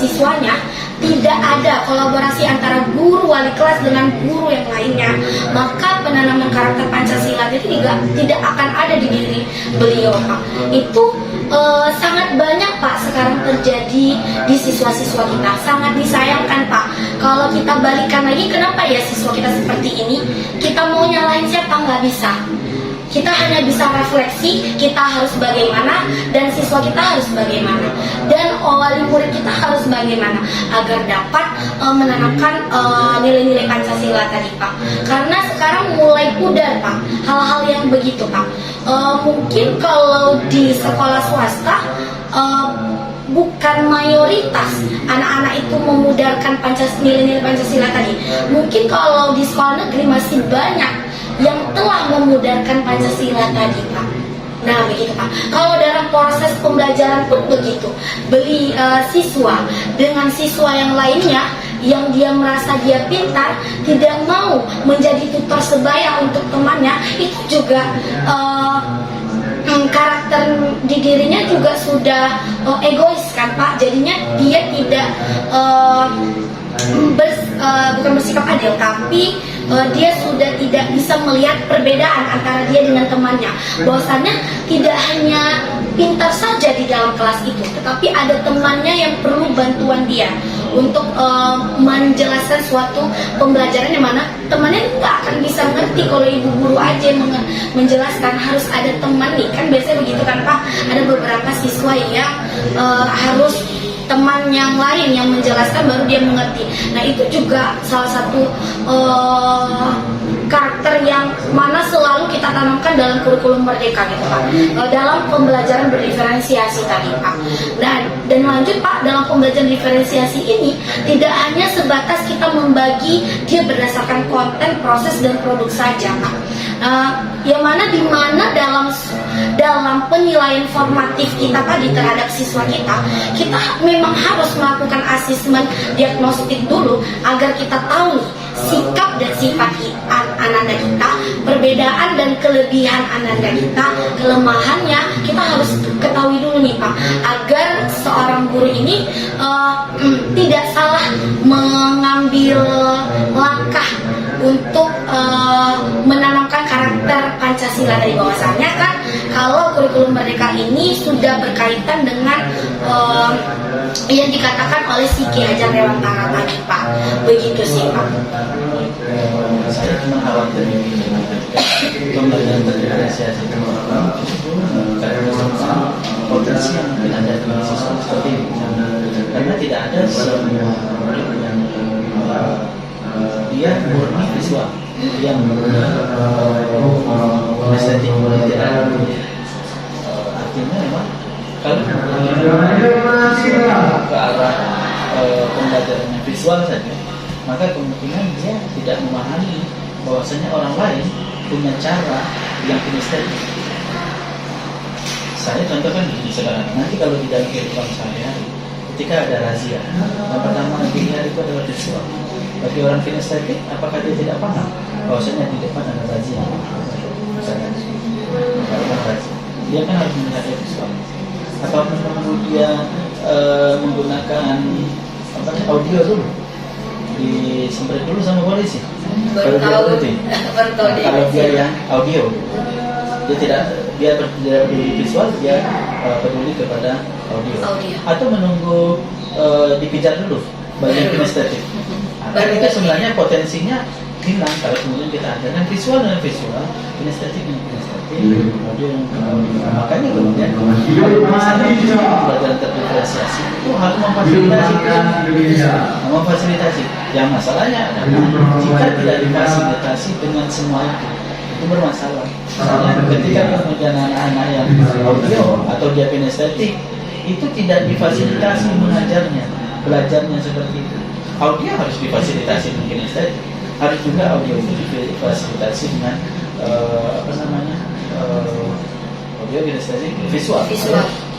siswanya, tidak ada kolaborasi antara guru wali kelas dengan guru yang lainnya, maka penanaman karakter Pancasila itu juga tidak akan ada di diri beliau Pak. Itu sangat banyak Pak sekarang terjadi di siswa-siswa kita. Sangat disayangkan Pak. Kalau kita balikan lagi, kenapa ya siswa kita seperti ini? Kita mau nyalahin siapa? Nggak bisa. Kita hanya bisa refleksi, kita harus bagaimana, dan siswa kita harus bagaimana, dan wali murid kita harus bagaimana agar dapat menanamkan nilai-nilai Pancasila tadi Pak. Karena sekarang mulai pudar Pak hal-hal yang begitu Pak. Mungkin kalau di sekolah swasta bukan mayoritas anak-anak itu memudarkan nilai-nilai Pancasila tadi. Mungkin kalau di sekolah negeri masih banyak yang telah memudarkan Pancasila tadi Pak. Nah begitu Pak. Kalau dalam proses pembelajaran pun begitu. Siswa dengan siswa yang lainnya yang dia merasa dia pintar, tidak mau menjadi tutor sebaya untuk temannya, itu juga karakter di dirinya juga sudah egois kan Pak. Jadinya dia tidak bukan bersikap adil, tapi dia sudah tidak bisa melihat perbedaan antara dia dengan temannya. Bahwasannya tidak hanya pintar saja di dalam kelas itu, tetapi ada temannya yang perlu bantuan dia untuk menjelaskan suatu pembelajaran yang mana temannya nggak akan bisa ngerti kalau ibu guru aja menjelaskan. Harus ada teman nih, kan biasanya begitu kan Pak. Ada beberapa siswa yang harus teman yang lain yang menjelaskan baru dia mengerti. Nah itu juga salah satu karakter yang mana selalu kita tanamkan dalam kurikulum merdeka gitu Pak, dalam pembelajaran berdiferensiasi tadi Pak. Dan lanjut Pak, dalam pembelajaran diferensiasi ini tidak hanya sebatas kita membagi dia berdasarkan konten, proses, dan produk saja Pak. Yang mana dimana dalam penilaian formatif kita tadi terhadap siswa kita memang harus melakukan asesmen diagnostik dulu agar kita tahu nih sikap dan sifat ananda kita, perbedaan dan kelebihan ananda kita, kelemahannya kita harus ketahui dulu nih Pak, agar seorang guru ini tidak salah mengambil langkah untuk menanamkan karakter Pancasila dari bahwasannya kan kalau kurikulum Merdeka ini sudah berkaitan dengan yang dikatakan oleh si Ki Hajar Dewantara tadi Pak. Begitu sih Pak. Saya cuma khawatir pembelajaran terdiferensiasi itu karena potensi yang mungkin ada di siswa seperti ini, karena tidak ada semua yang dia murni visual, dia murni estetik, tidak. Artinya memang kalau ke arah pembelajaran yang visual saja, maka kemungkinan dia tidak memahami bahwasanya orang lain punya cara yang kinestetik. Saya contohkan begini sekarang, nanti kalau di dalam kehidupan sehari-hari, ketika ada razia, yang pertama dilihat itu adalah visual. Bagi orang kinestetik, apakah dia tidak paham bahwasanya di depan ada razia? Misalnya, dia kan harus melihat visual. Apa menunggu dia menggunakan audio dulu, disemprit dulu sama polisi. Kalau dia yang audio, dia tidak peduli visual, dia peduli kepada audio. Atau menunggu dikejar dulu bagian kinestetik. Itu sebenarnya potensinya hilang kalau kemudian kita ajarkan visual dengan visual, kinestetik dengan kinestetik, audio dengan audio. Makanya kemudian pelajaran terdiferensiasi itu harus memfasilitasi. Yang masalahnya adalah jika tidak difasilitasi dengan semua itu bermasalah. Misalnya ketika kemudian anak-anak yang audio atau dia kinestetik itu tidak difasilitasi mengajarnya, belajarnya seperti itu. Audio harus difasilitasi dengan kinestetik, harus juga audio itu difasilitasi dengan audio kinestetik visual.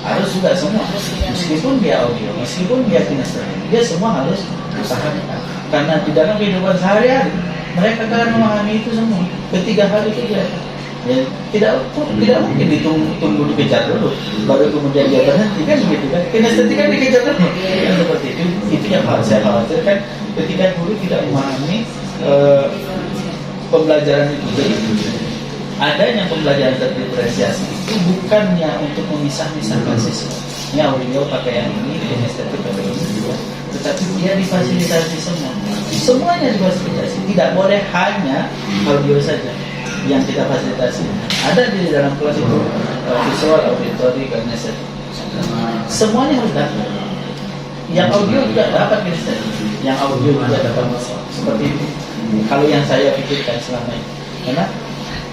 Harus juga semua, meskipun dia audio, meskipun dia kinestetik, dia semua harus dipahami. Karena di dalam kehidupan sehari-hari mereka akan memahami itu semua. Ketiga hal itu dia tidak mungkin ditunggu dikejar dulu baru kemudian dia berhenti, kan begitu kan? Kinestetik kan dikejar dulu, kan seperti itu yang saya khawatirkan ketika guru tidak memahami pembelajaran itu. Jadi adanya pembelajaran terdiferensiasi itu bukannya untuk memisah-misahkan siswa. Ini audio pakai yang ini, kinestetik pakai ini, tetapi dia difasilitasi semua. Semuanya difasilitasi. Tidak boleh hanya audio saja yang kita fasilitasi. Ada di dalam kelas itu visual, auditory, kinestetik. Semuanya harus dapat. Yang audio juga dapat kinestetik. Yang audio juga dapat seperti itu. Kalau yang saya pikirkan selama ini, karena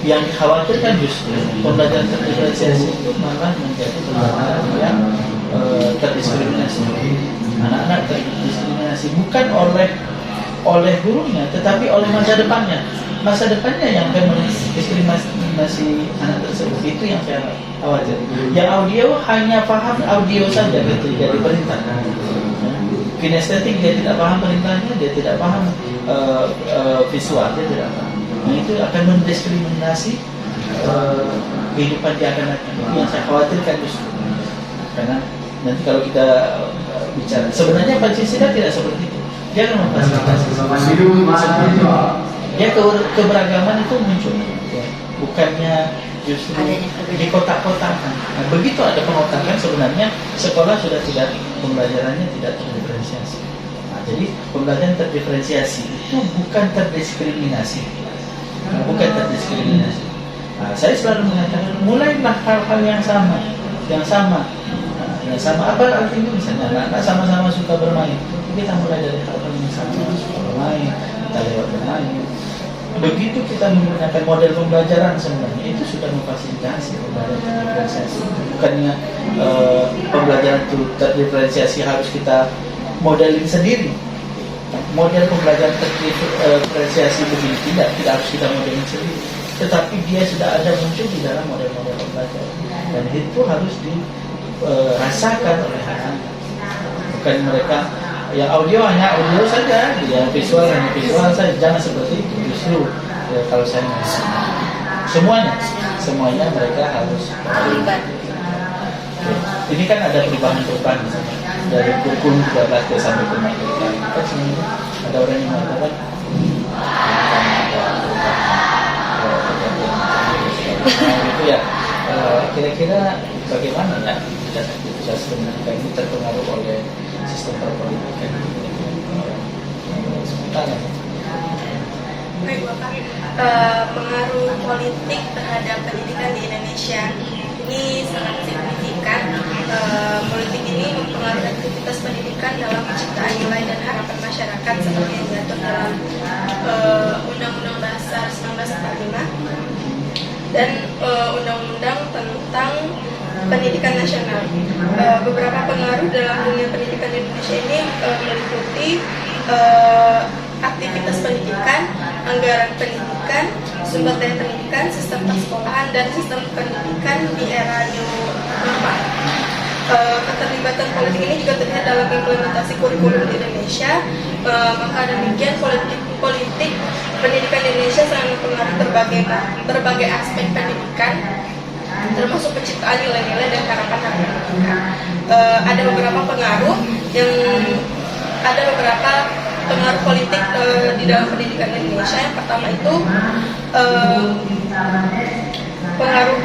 yang dikhawatirkan justru pembelajaran terdiferensiasi itu malah menjadi pembelajaran yang terdiskriminasi. Anak-anak terdiskriminasi bukan oleh gurunya, tetapi oleh masa depannya. Masa depannya yang akan mendiskriminasi anak tersebut. Itu yang saya khawatir. Yang audio hanya paham audio saja ketika diperintahkan. Kinestetik dia tidak paham perintahnya, dia tidak paham visual, dia tidak paham. Nah, itu akan mendiskriminasi kehidupan dia akan datang. Itu yang saya khawatirkan justru. Karena nanti kalau kita bicara, sebenarnya Pancasila tidak seperti itu. Dia akan memfasilitasi. Dia keberagaman itu muncul, bukannya justru di kotak-kotakan. Nah, begitu ada pengotakan sebenarnya sekolah sudah tidak, pembelajarannya tidak terdiferensiasi. Nah, jadi pembelajaran terdiferensiasi itu bukan terdiskriminasi. Bukan terdiskriminasi. Nah, saya selalu mengatakan mulailah hal-hal yang sama. Yang sama apa artinya? Misalnya anak-anak sama-sama suka bermain, kita mulai dari hal-hal yang sama, suka bermain, kita lewat bermain. Begitu kita menggunakan model pembelajaran sebenarnya itu sudah memfasilitasi pembelajaran terdiferensiasi. Bukannya pembelajaran terdiferensiasi harus kita modelin sendiri. Model pembelajaran terdiferensiasi begini tidak harus kita modelin sendiri, tetapi dia sudah ada muncul di dalam model-model pembelajaran dan itu harus dirasakan oleh anak-anak. Bukan mereka yang audio hanya audio saja, yang visual hanya visual saja, jangan seperti itu. Justru kalau saya semuanya mereka harus terlibat. Ini kan ada perubahan dari kurikulum 13 sampai ke 14. Kan sebenarnya ada orang yang mengatakan Gitu ya. Kira-kira bagaimana ya aktivitas pendidikan ini terpengaruh oleh sistem perpolitikan sementara? Baik Bapak, pengaruh politik terhadap pendidikan di Indonesia ini sangat signifikan. Politik ini mempengaruhi aktivitas pendidikan dalam penciptaan nilai dan harapan masyarakat seperti yang diatur dalam Undang-Undang Dasar 1945 dan Undang-Undang tentang Pendidikan Nasional. Beberapa pengaruh dalam dunia pendidikan di Indonesia ini meliputi aktivitas pendidikan, anggaran pendidikan, sumber daya pendidikan, sistem persekolahan, dan sistem pendidikan di era new normal. Keterlibatan politik ini juga terlihat dalam implementasi kurikulum di Indonesia. Maka demikian politik pendidikan di Indonesia sangat mempengaruhi berbagai aspek pendidikan, termasuk penciptaan nilai-nilai dan harapan-harapan pendidikan. Ada beberapa pengaruh pengaruh politik di dalam pendidikan Indonesia. Yang pertama itu pengaruh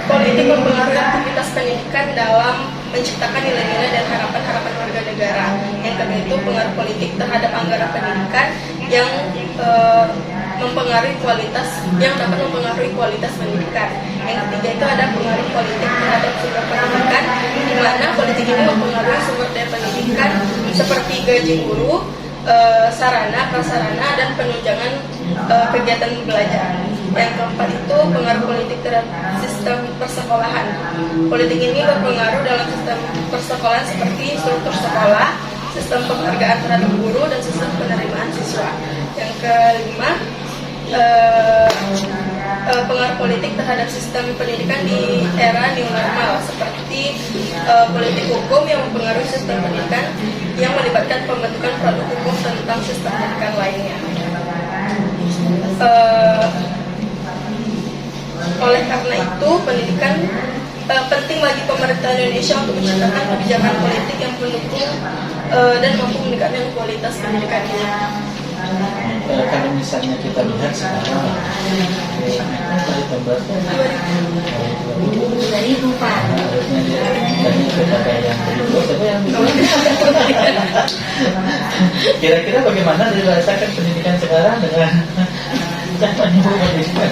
politik mempengaruhi aktivitas pendidikan dalam menciptakan nilai-nilai dan harapan-harapan warga negara. Yang kedua itu pengaruh politik terhadap anggaran pendidikan yang dapat mempengaruhi kualitas pendidikan. Yang ketiga itu ada pengaruh politik terhadap sumber pendidikan, di mana politik ini mempengaruhi sumber daya pendidikan seperti gaji guru, sarana, prasarana, dan penunjangan kegiatan belajar. Yang keempat itu pengaruh politik terhadap sistem persekolahan. Politik ini berpengaruh dalam sistem persekolahan seperti struktur sekolah, sistem penghargaan terhadap guru, dan sistem penerimaan siswa. Yang kelima, pengaruh politik terhadap sistem pendidikan di era new normal seperti politik hukum yang mempengaruhi sistem pendidikan yang melibatkan pembentukan produk hukum tentang sistem pendidikan lainnya. Oleh karena itu, pendidikan penting bagi pemerintah Indonesia untuk menciptakan kebijakan politik yang mendukung dan mampu meningkatkan kualitas pendidikan ini. Kalau misalnya kita lihat sekarang dari tahun berapa? 2000 Pak. Harusnya dari kepada yang kedua, siapa yang kira-kira bagaimana dirasakan pendidikan sekarang dengan zaman ibu pendidikan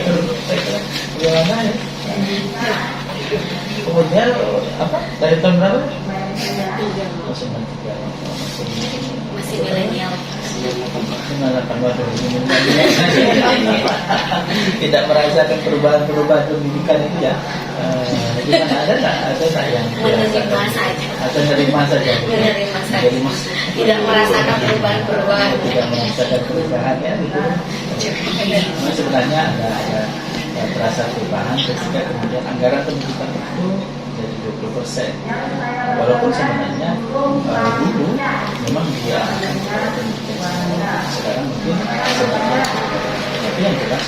bagaimana ya? Kemudian apa? Dari tahun berapa? Masih milenial. Tidak merasakan perubahan pendidikan itu ya. Gimana, ada nggak yang Menerima saja. atau menerima saja? Menerima saja. Tidak merasakan perubahan. Tidak merasakan perubahan ya gitu. Nah, sebenarnya ada terasa perubahan ketika kemudian anggaran pendidikan itu jadi 20%. Walaupun sebenarnya dulu memang dia sekarang mungkin sebenarnya, tapi yang jelas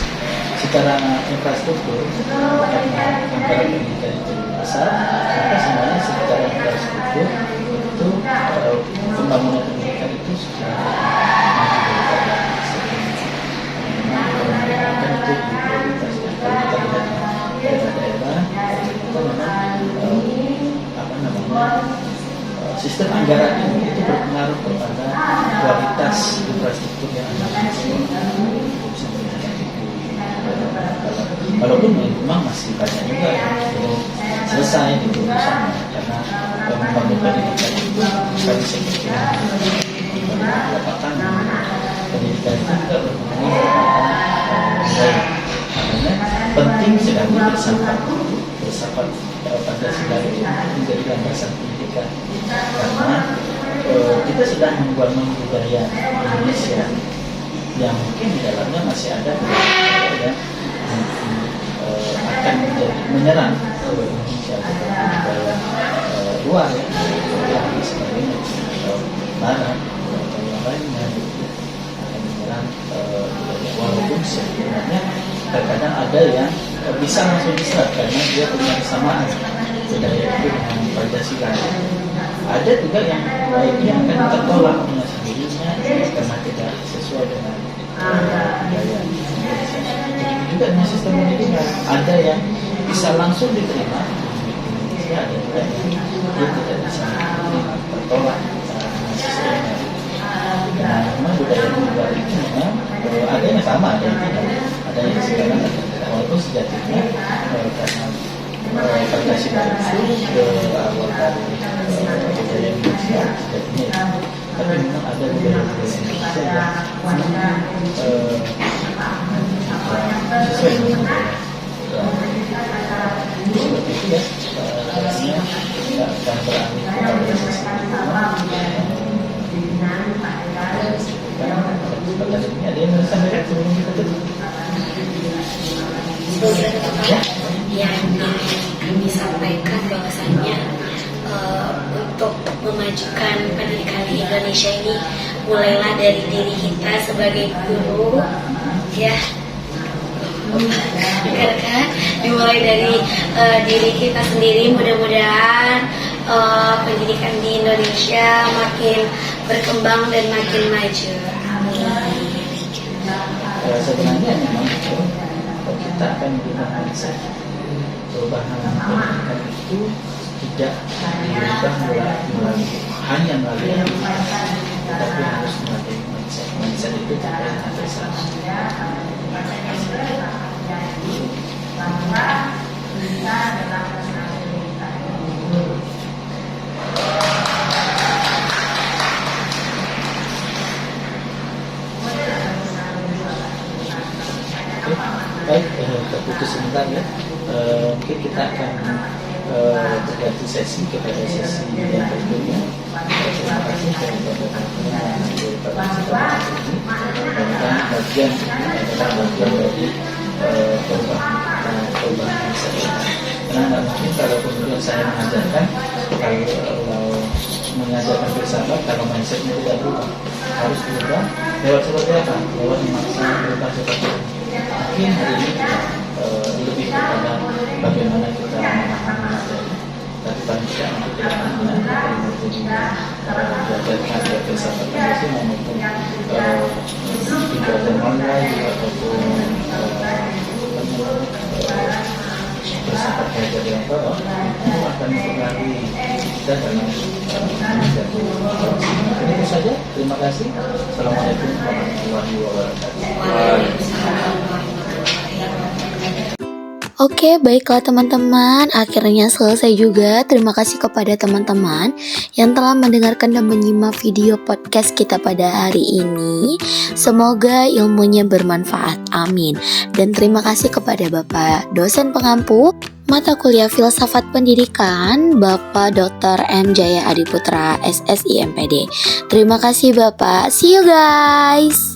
secara infrastruktur karena anggaran pendidikan itu besar, maka sebenarnya secara infrastruktur itu pembangunan pendidikan itu sudah maju daripada pendidikan itu di prioritasnya. Kalau kita lihat daerah-daerah itu memang sistem anggaran ini itu berpengaruh kepada kualitas infrastruktur yang ada di sekolah. Walaupun memang masih banyak juga yang belum selesai di urusannya karena membangun pendidikan itu bukan seperti beberapa tahun pendidikan itu juga berpengaruh kepada nilai. Makanya penting sekali bersifat Pancasila itu menjadi landasan pendidikan karena kita sedang membangun budaya Indonesia yang mungkin di dalamnya masih ada yang akan menyerang Indonesia budaya luar ya, seperti Barat atau yang lainnya akan menyerang budaya, walaupun sebenarnya terkadang ada yang bisa langsung diserap karena dia punya kesamaan budaya itu dengan Pancasila. Ada juga yang lainnya akan tertolak dengan sendirinya karena tidak sesuai dengan budaya Indonesia. Begitu juga dengan sistem pendidikan. Ada yang bisa langsung diterima di Indonesia, ada juga yang dia tidak bisa tertolak mahasiswanya. Nah, memang budaya di luar itu memang ada yang sama, ada yang tidak, ada yang sekarang ada yang tidak. Walaupun sejatinya karena Pancasila itu berawal dari budaya Indonesia sejatinya, tapi memang ada budaya Indonesia yang sesuai dengan seperti itu ya. Tidak akan beralih kepada sisi ini. Ada yang mau disampaikan sebelum kita tutup? Yang kami sampaikan bahwasannya untuk memajukan pendidikan di Indonesia ini mulailah dari diri kita sebagai guru, ya. Kan dimulai dari diri kita sendiri. Mudah-mudahan pendidikan di Indonesia makin berkembang dan makin maju. Amin. Sebenarnya memang itu kita akan menggunakan mindset. Perubahan pendidikan itu tidak diubah hanya melalui aplikasi, tetapi harus melalui mindset. Mindset itu tidak ada sama. Baik, terputus sebentar ya. Mungkin kita akan berganti sesi kepada sesi yang berikutnya. Terima kasih kepada teman-teman yang berpartisipasi ini. Dan bagian ini adalah bagian dari perubahan saya. Karena nggak mungkin kalau kemudian saya mengajarkan, kalau mengajarkan filsafat, kalau mindsetnya tidak berubah, harus berubah. Lewat seperti apa? Lewat memaksa berubah seperti ini. Mungkin hari ini lebih kepada bagaimana kita memahami materi, tapi paling tidak untuk kedepannya kita belajarkan dari filsafat Indonesia maupun di belajar online ataupun filsafat belajar yang bawah itu akan mempengaruhi kita dalam mengajar. Itu saja. Terima kasih. Assalamualaikum warahmatullahi wabarakatuh. Oke, baiklah teman-teman, akhirnya selesai juga. Terima kasih kepada teman-teman yang telah mendengarkan dan menyimak video podcast kita pada hari ini. Semoga ilmunya bermanfaat, amin. Dan terima kasih kepada Bapak dosen pengampu mata kuliah Filsafat Pendidikan, Bapak Dr. M. Jaya Adiputra, SSI MPD. Terima kasih Bapak, see you guys.